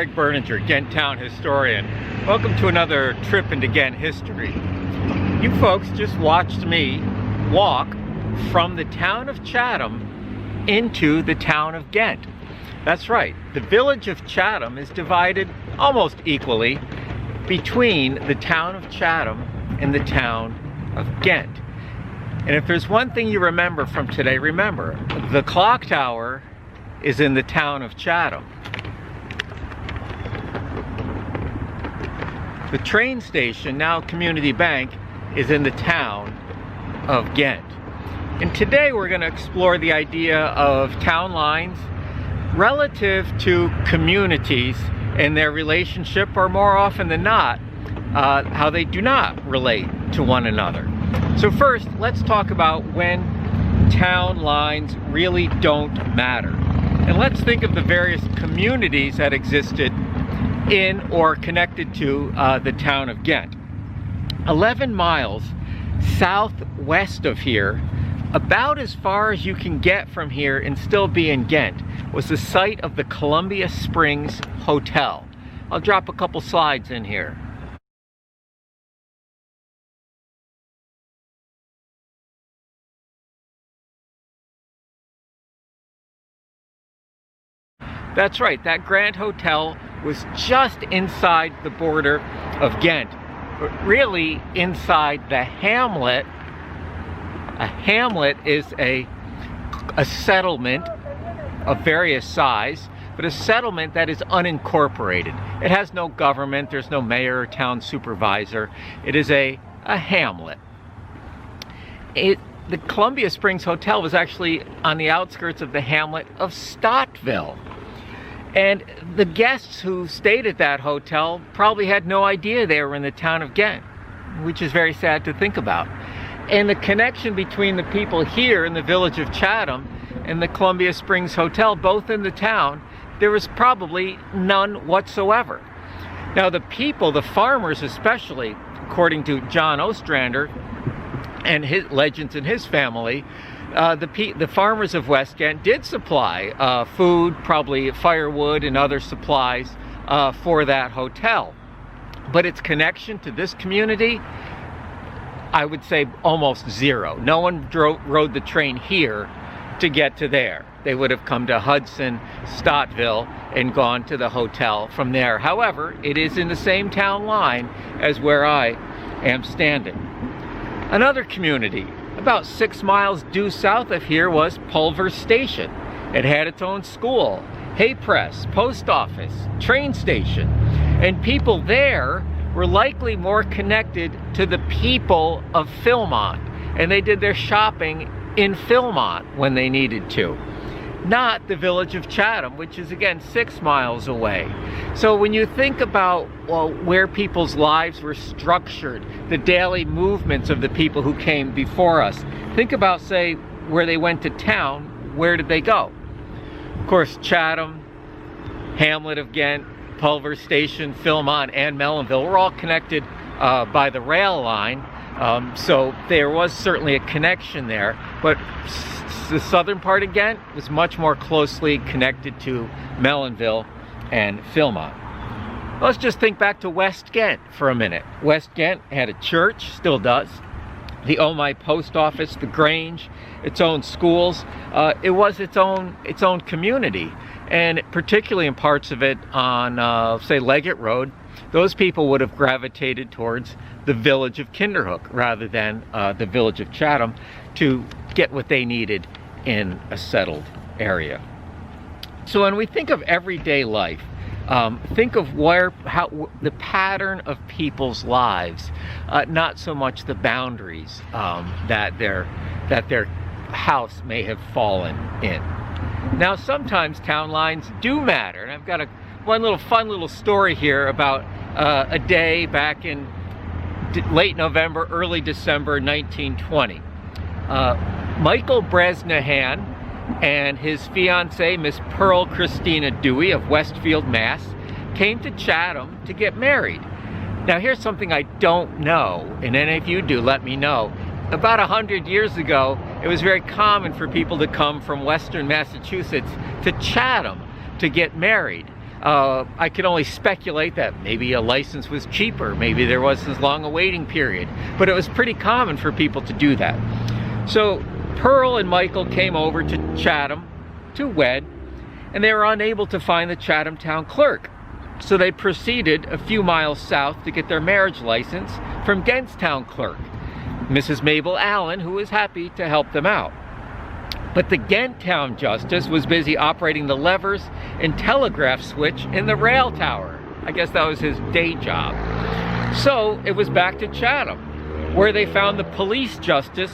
Craig Berninger, Ghent Town historian. Welcome to another trip into Ghent history. You folks just watched me walk from the town of Chatham into the town of Ghent. That's right, the village of Chatham is divided almost equally between the town of Chatham and the town of Ghent. And if there's one thing you remember from today, remember, the clock tower is in the town of Chatham. The train station, now Community Bank, is in the town of Ghent. And today we're going to explore the idea of town lines relative to communities and their relationship, or more often than not, how they do not relate to one another. So first, let's talk about when town lines really don't matter. And let's think of the various communities that existed in or connected to the town of Ghent. 11 miles southwest of here, about as far as you can get from here and still be in Ghent, was the site of the Columbia Springs Hotel. I'll drop a couple slides in here. That's right, that Grand Hotel was just inside the border of Ghent, but really inside the hamlet. A hamlet is a settlement of various size, but a settlement that is unincorporated. It has no government, there's no mayor or town supervisor. It is a hamlet. The Columbia Springs Hotel was actually on the outskirts of the hamlet of Stottville. And the guests who stayed at that hotel probably had no idea they were in the town of Ghent, which is very sad to think about. And the connection between the people here in the village of Chatham and the Columbia Springs Hotel, both in the town, there was probably none whatsoever. Now the people, the farmers especially, according to John Ostrander and his legends in his family, the farmers of West Ghent did supply food, probably firewood and other supplies for that hotel. But its connection to this community, I would say almost zero. No one rode the train here to get to there. They would have come to Hudson, Stottville, and gone to the hotel from there. However, it is in the same town line as where I am standing. Another community about 6 miles due south of here was Pulver Station. It had its own school, hay press, post office, train station, and people there were likely more connected to the people of Philmont, and they did their shopping in Philmont when they needed to. Not the village of Chatham, which is again 6 miles away. So when you think about where people's lives were structured, the daily movements of the people who came before us, think about, say, where they went to town. Where did they go? Of course, Chatham, hamlet of Ghent, Pulver Station, Philmont, and Melonville were all connected by the rail line. So there was certainly a connection there, but the southern part of Ghent was much more closely connected to Melonville and Philmont. Let's just think back to West Ghent for a minute. West Ghent had a church, still does, the Omai post office, the Grange, its own schools. It was its own community, and particularly in parts of it on, say, Leggett Road, those people would have gravitated towards the village of Kinderhook rather than the village of Chatham to get what they needed in a settled area. So when we think of everyday life, think of how the pattern of people's lives, not so much the boundaries that their house may have fallen in. Now sometimes town lines do matter, and I've got one little fun little story here about a day back in late November, early December 1920. Michael Bresnahan and his fiancée, Miss Pearl Christina Dewey of Westfield, Mass, came to Chatham to get married. Now here's something I don't know, and any of you do, let me know. About 100 years ago, it was very common for people to come from Western Massachusetts to Chatham to get married. I can only speculate that maybe a license was cheaper, maybe there wasn't as long a waiting period, but it was pretty common for people to do that. So Pearl and Michael came over to Chatham to wed, and they were unable to find the Chatham town clerk. So they proceeded a few miles south to get their marriage license from Ghent's town clerk, Mrs. Mabel Allen, who was happy to help them out. But the Ghent town justice was busy operating the levers and telegraph switch in the rail tower. I guess that was his day job. So it was back to Chatham, where they found the police justice,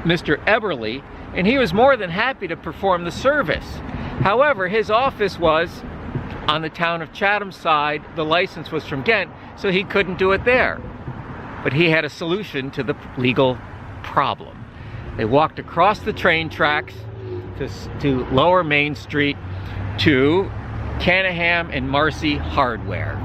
Mr. Eberly, and he was more than happy to perform the service. However, his office was on the town of Chatham side. The license was from Ghent, so he couldn't do it there. But he had a solution to the legal problem. They walked across the train tracks to Lower Main Street to Canahan and Marcy Hardware.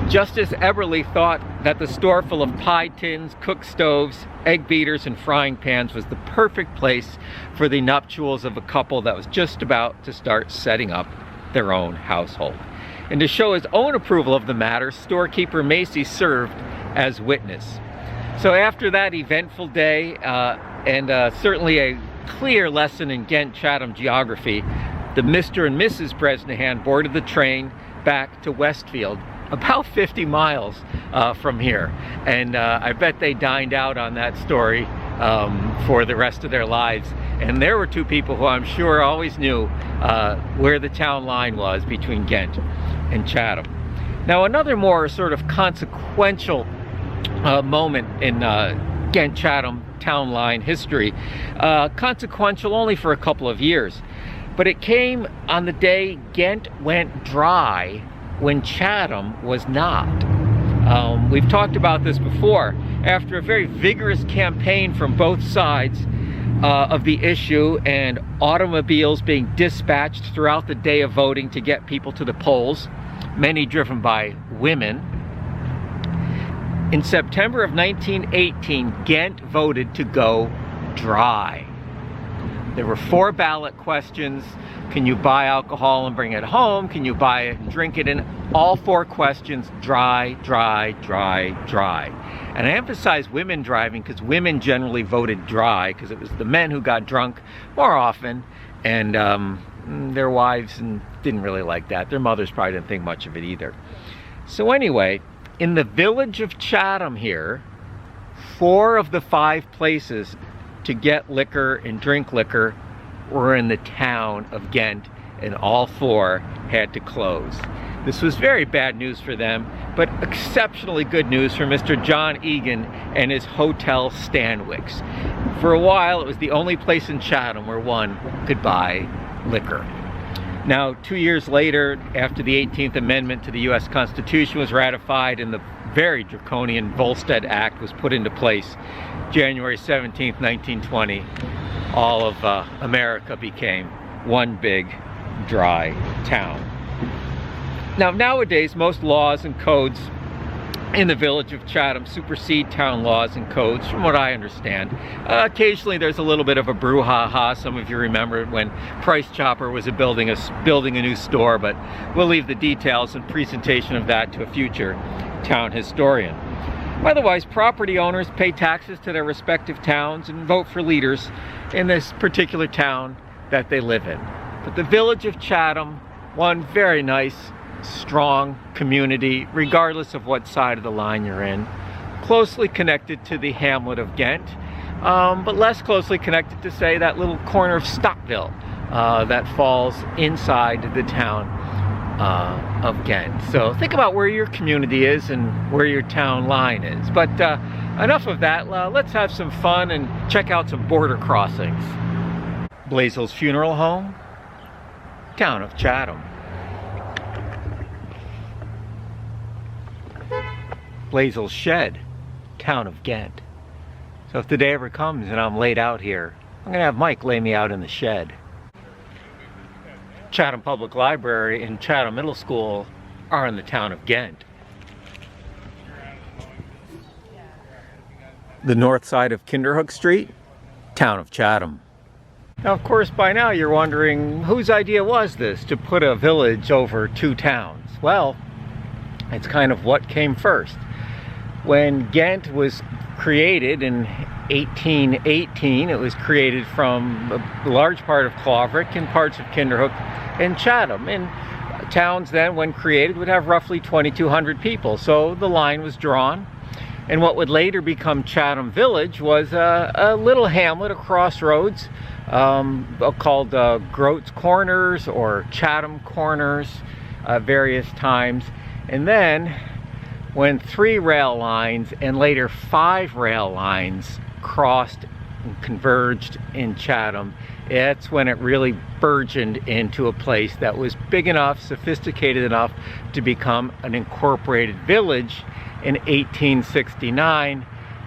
Justice Eberly thought that the store full of pie tins, cook stoves, egg beaters, and frying pans was the perfect place for the nuptials of a couple that was just about to start setting up their own household. And to show his own approval of the matter, storekeeper Macy served as witness. So after that eventful day, and certainly a clear lesson in Ghent Chatham geography, the Mr. and Mrs. Bresnahan boarded the train back to Westfield, about 50 miles from here. And I bet they dined out on that story for the rest of their lives. And there were two people who I'm sure always knew where the town line was between Ghent and Chatham. Now, another more sort of consequential moment in Ghent Chatham town line history, consequential only for a couple of years, but it came on the day Ghent went dry when Chatham was not. We've talked about this before. After a very vigorous campaign from both sides of the issue, and automobiles being dispatched throughout the day of voting to get people to the polls, many driven by women, in September of 1918, Ghent voted to go dry. There were 4 ballot questions. Can you buy alcohol and bring it home? Can you buy it and drink it? And all 4 questions, dry, dry, dry, dry. And I emphasize women driving because women generally voted dry because it was the men who got drunk more often, and their wives didn't really like that. Their mothers probably didn't think much of it either. So anyway, in the village of Chatham here, 4 of the 5 places to get liquor and drink liquor were in the town of Ghent, and all 4 had to close. This was very bad news for them, but exceptionally good news for Mr. John Egan and his Hotel Stanwix. For a while, it was the only place in Chatham where one could buy liquor. Now, 2 years later, after the 18th Amendment to the U.S. Constitution was ratified and the very draconian Volstead Act was put into place, January 17th, 1920, all of America became one big, dry town. Now, nowadays, most laws and codes in the village of Chatham supersede town laws and codes, from what I understand. Occasionally there's a little bit of a brouhaha. Some of you remember when Price Chopper was building a new store, but we'll leave the details and presentation of that to a future town historian. Otherwise, property owners pay taxes to their respective towns and vote for leaders in this particular town that they live in. But the village of Chatham, one very nice, strong community, regardless of what side of the line you're in, closely connected to the hamlet of Ghent, but less closely connected to, say, that little corner of Stockville that falls inside the town of Ghent. So think about where your community is and where your town line is. But enough of that. Let's have some fun and check out some border crossings. Blaisdell's Funeral Home, town of Chatham. Blaisdell's Shed, town of Ghent. So if the day ever comes and I'm laid out here, I'm gonna have Mike lay me out in the shed. Chatham Public Library and Chatham Middle School are in the town of Ghent. The north side of Kinderhook Street, town of Chatham. Now, of course, by now you're wondering, whose idea was this to put a village over two towns? Well, it's kind of what came first. When Ghent was created in 1818, it was created from a large part of Claverick and parts of Kinderhook and Chatham. And towns then, when created, would have roughly 2,200 people. So the line was drawn. And what would later become Chatham Village was a little hamlet, a crossroads, called Groats Corners or Chatham Corners various times. And then when 3 rail lines and later 5 rail lines crossed and converged in Chatham, that's when it really burgeoned into a place that was big enough, sophisticated enough to become an incorporated village in 1869.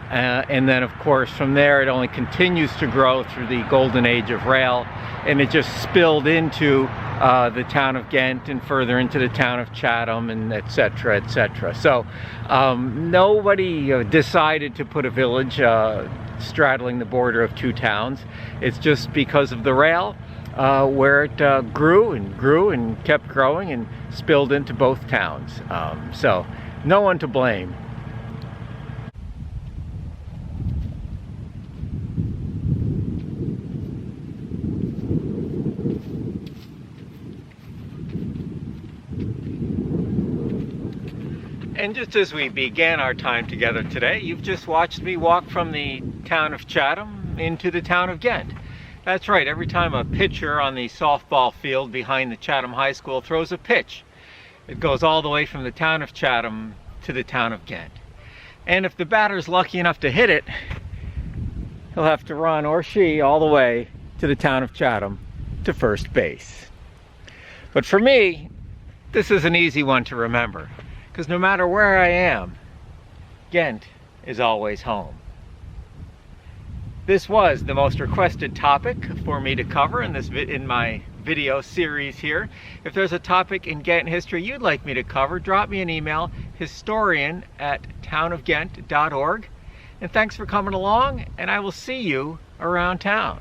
And then, of course, from there it only continues to grow through the golden age of rail, and it just spilled into the town of Ghent and further into the town of Chatham, and etc., etc. So nobody decided to put a village straddling the border of two towns. It's just because of the rail where it grew and kept growing and spilled into both towns. So no one to blame. And just as we began our time together today, you've just watched me walk from the town of Chatham into the town of Ghent. That's right, every time a pitcher on the softball field behind the Chatham High School throws a pitch, it goes all the way from the town of Chatham to the town of Ghent. And if the batter's lucky enough to hit it, he'll have to run, or she, all the way to the town of Chatham to first base. But for me, this is an easy one to remember, because no matter where I am, Ghent is always home. This was the most requested topic for me to cover in my video series here. If there's a topic in Ghent history you'd like me to cover, drop me an email, historian@townofghent.org. And thanks for coming along, and I will see you around town.